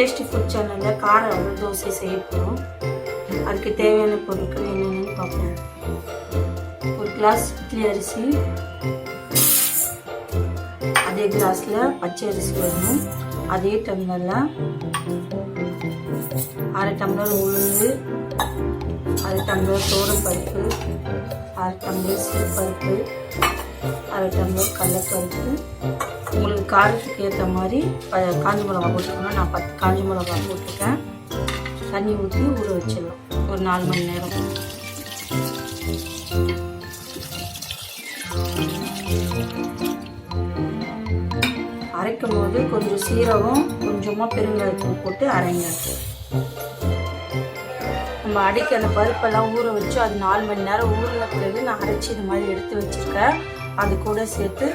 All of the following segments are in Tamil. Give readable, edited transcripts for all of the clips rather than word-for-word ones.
டேஸ்டி ஃபுட் சேனலில் கார தோசை செய்ய போகிறோம். அதுக்கு தேவையான பொருட்கள் என்னென்னு பார்ப்போம். ஒரு கிளாஸ் இட்லி அரிசி, அதே கிளாஸில் பச்சை அரிசி வேணும். அதே டம்ளரில் அரை டம்ளர் உளுந்து, அரை டம்ளர் பருப்பு, அரை டம்ளர் சிறுபருப்பு, அரை டம்ளர் கடலைப்பருப்பு. உங்களுக்கு காரத்துக்கு ஏற்ற மாதிரி காஞ்ச மிளகா போட்டுக்கணும். நான் 10 காஞ்ச மிளகா போட்டிருக்கேன். தண்ணி ஊற்றி ஊற வச்சிடலாம் ஒரு 4 மணி நேரம். அரைக்கும் போது கொஞ்சம் சீரகம், கொஞ்சமாக பெருங்காயத்தூள் போட்டு அரைங்க. நம்ம அடிக்க அந்த பருப்பெல்லாம் ஊற வச்சு அது 4 மணி நேரம் ஊறின பிறகு நான் அரைச்சி இது மாதிரி எடுத்து வச்சுருக்கேன். அது கூட சேர்த்து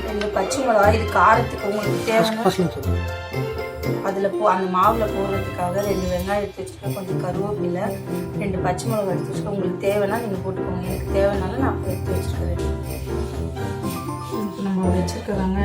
2 பச்சை மிளகாய், இது காரத்துக்கு உங்களுக்கு தேவையான அதில் அந்த மாவில் போடுறதுக்காக 2 வெங்காயம் எடுத்து வச்சுருக்கேன், கொஞ்சம் கருவேப்பிலை, 2 பச்சை மிளகாய் எடுத்து வச்சுருக்கேன். உங்களுக்கு தேவைன்னா நீங்கள் போட்டுக்கோங்க. எனக்கு தேவைனால நான் அப்போ எடுத்து வச்சுருக்கேன். இப்போ நம்ம வச்சுருக்கிறாங்க.